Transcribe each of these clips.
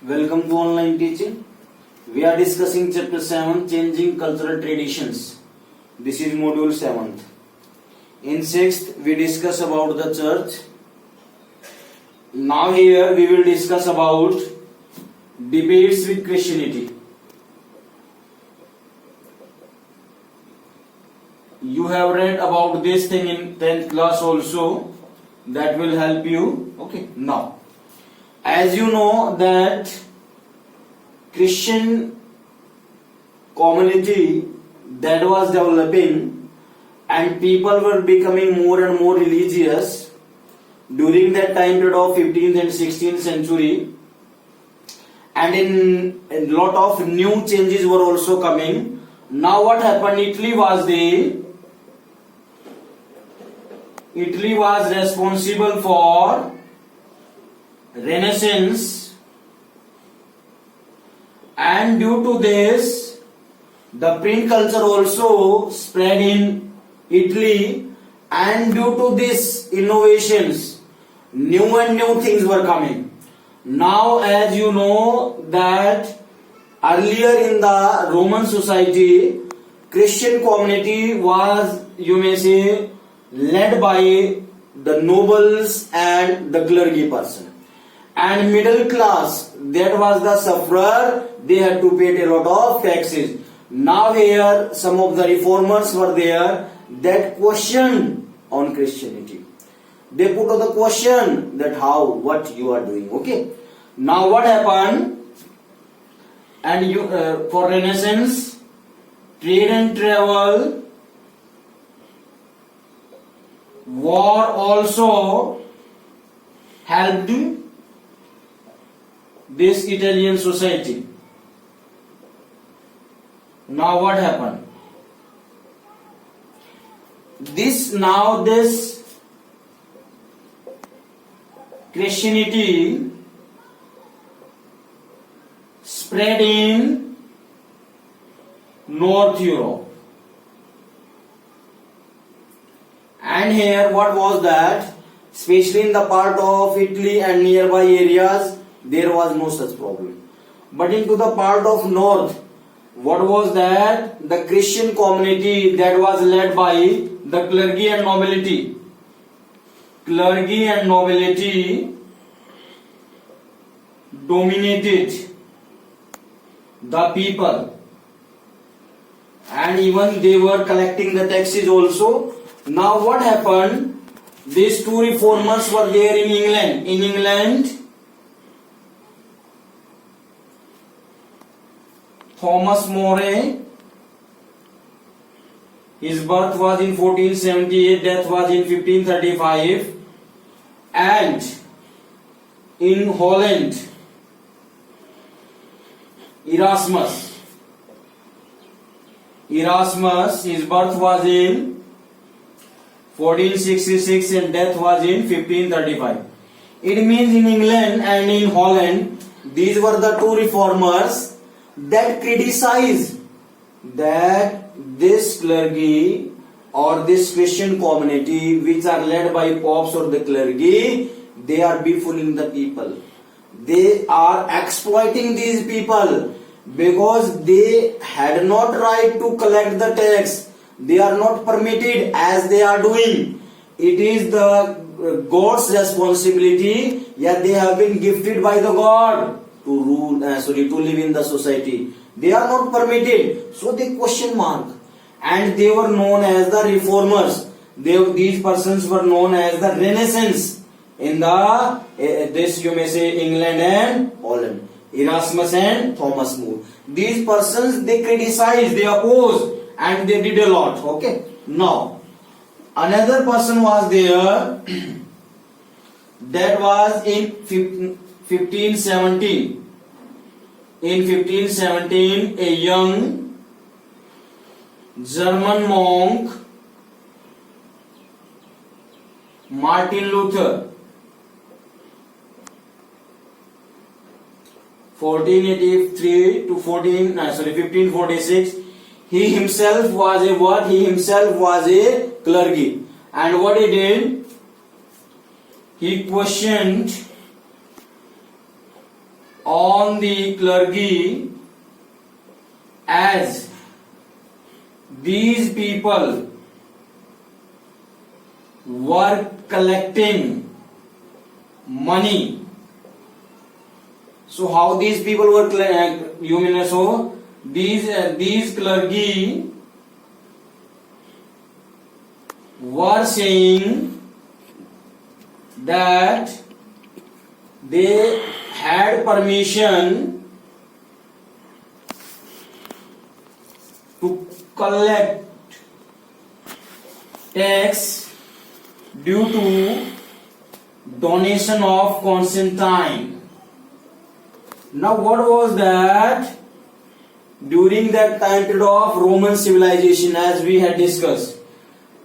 Welcome to online teaching. We are discussing chapter 7, changing cultural traditions. This is module 7th. In 6th, we discuss about the church. Now here we will discuss about debates with Christianity. You have read about this thing in 10th class also. That will help you. Okay. Now, as you know that Christian community that was developing and people were becoming more and more religious during that time period of 15th and 16th century, and in a lot of new changes were also coming. Now what happened? Italy was responsible for Renaissance, and due to this the print culture also spread in Italy, and due to these innovations new and new things were coming. Now as you know that earlier in the Roman society, Christian community was, you may say, led by the nobles and the clergy person, and middle class, that was the sufferer, they had to pay a lot of taxes. Now here some of the reformers were there that questioned on Christianity. They put the question that how, what you are doing. Okay. Now what happened? And you for Renaissance, trade and travel, war also helped this Italian society. Now what happened? This Christianity spread in North Europe. And here what was that? Especially in the part of Italy and nearby areas, there was no such problem. But into the part of north, what was that? The Christian community that was led by the clergy and nobility. Clergy and nobility dominated the people, and even they were collecting the taxes also. Now what happened? These two reformers were there in England. In England, Thomas More, his birth was in 1478, death was in 1535, and in Holland, Erasmus, his birth was in 1466 and death was in 1535. It means in England and in Holland, these were the two reformers that criticized that this clergy or this Christian community which are led by popes or the clergy, they are befooling the people. They are exploiting these people because they had not right to collect the tax. They are not permitted as they are doing. It is the God's responsibility. Yet they have been gifted by the God to rule, to live in the society. They are not permitted. So they question mark. And they were known as the reformers. These persons were known as the Renaissance in this you may say England and Holland. Erasmus and Thomas More. These persons, they criticized, they opposed, and they did a lot. Okay. Now, another person was there that was in 1517. In 1517, a young German monk, Martin Luther, 1483 to 1546, he himself was a what? He himself was a clergy. And what he did? He questioned on the clergy as these people were collecting money. So how these people were you mean so these clergy were saying that they had permission to collect tax due to donation of Constantine. Now what was that? During that time period of Roman civilization, as we had discussed,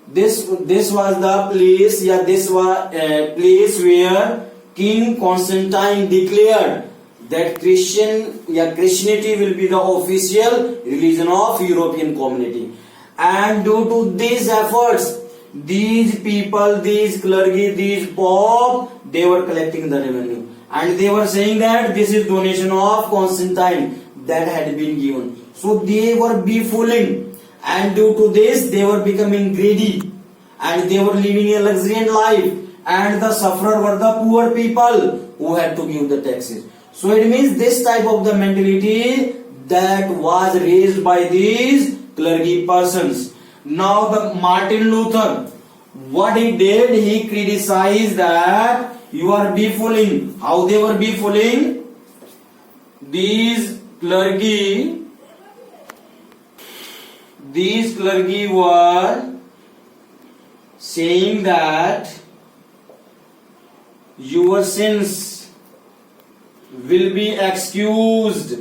this was the place, this was a place where King Constantine declared that Christianity will be the official religion of European community. And due to these efforts, these people, these clergy, these pope, they were collecting the revenue. And they were saying that this is donation of Constantine that had been given. So they were befooling, and due to this they were becoming greedy, and they were living a luxuriant life, and the sufferer were the poor people who had to give the taxes. So it means this type of the mentality that was raised by these clergy persons. Now the Martin Luther, what he did, he criticized that you are befooling. How they were befooling? These clergy were saying that your sins will be excused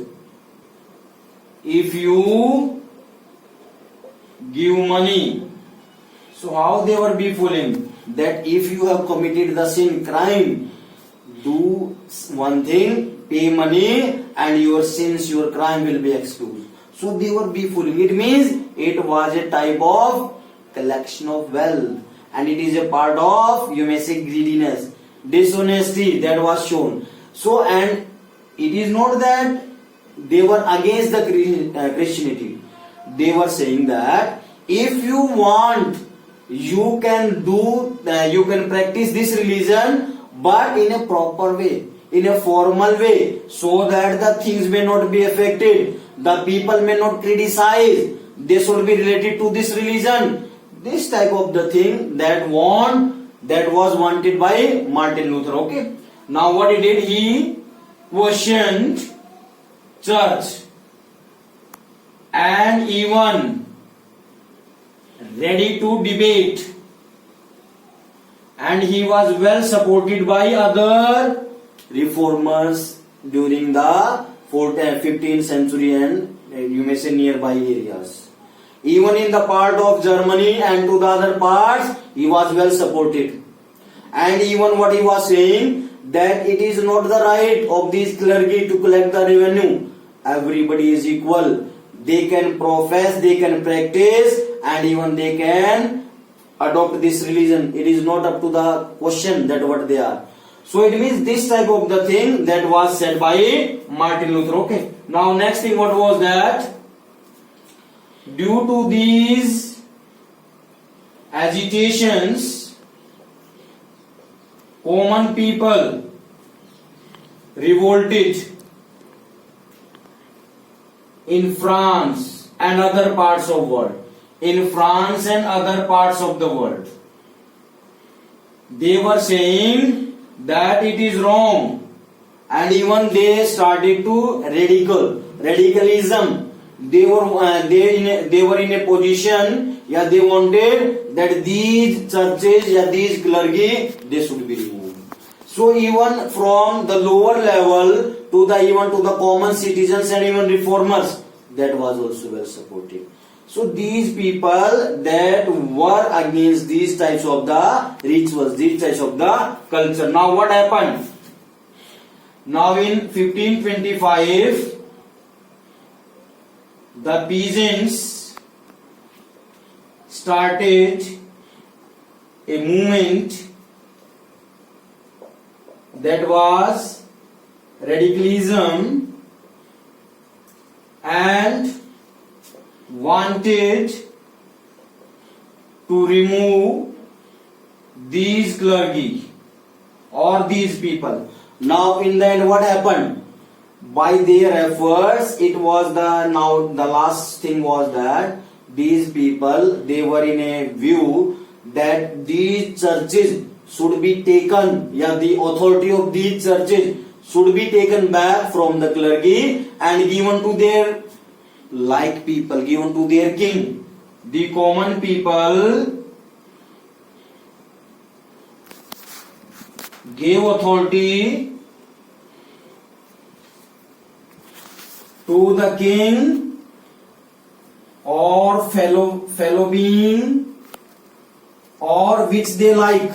if you give money. So how they were befooling? That if you have committed the sin, crime, do one thing, pay money, and your sins, your crime will be excused. So they were befooling. It means it was a type of collection of wealth, and it is a part of, you may say, greediness, dishonesty that was shown. So, and it is not that they were against the Christianity. They were saying that if you want, you can practice this religion, but in a proper way, in a formal way, so that the things may not be affected, the people may not criticize, they should be related to this religion. This type of the thing that was wanted by Martin Luther. Okay. Now what he did, he questioned church, and even ready to debate, and he was well supported by other reformers during the 15th century and you may say nearby areas. Even in the part of Germany and to the other parts, he was well supported. And even what he was saying, that it is not the right of these clergy to collect the revenue. Everybody is equal. They can profess, they can practice, and even they can adopt this religion. It is not up to the question that what they are. So it means this type of the thing that was said by Martin Luther. Okay. Now next thing, what was that? Due to these agitations, common people revolted in France and other parts of the world. In France and other parts of the world, they were saying that it is wrong, and even they started to radicalism. They were in a position, they wanted that these churches, these clergy, they should be removed. So even from the lower level to the common citizens and even reformers, that was also well supported. So these people that were against these types of the rituals, these types of the culture. Now what happened? Now in 1525, the peasants started a movement that was radicalism and wanted to remove these clergy or these people. Now in the end what happened? By their efforts, it was the last thing was that these people, they were in a view that these churches should be taken, the authority of these churches should be taken back from the clergy and given to their like people, given to their king. The common people gave authority to the king or fellow being, or which they like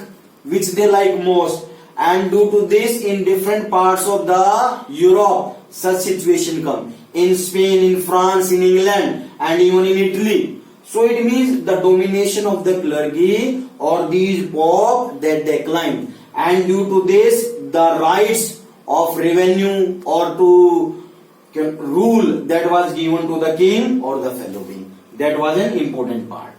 most, and due to this in different parts of the Europe such situation come, in Spain, in France, in England, and even in Italy. So it means the domination of the clergy or these pope that declined, and due to this the rights of revenue or to rule that was given to the king or the fellow being. That was an important part.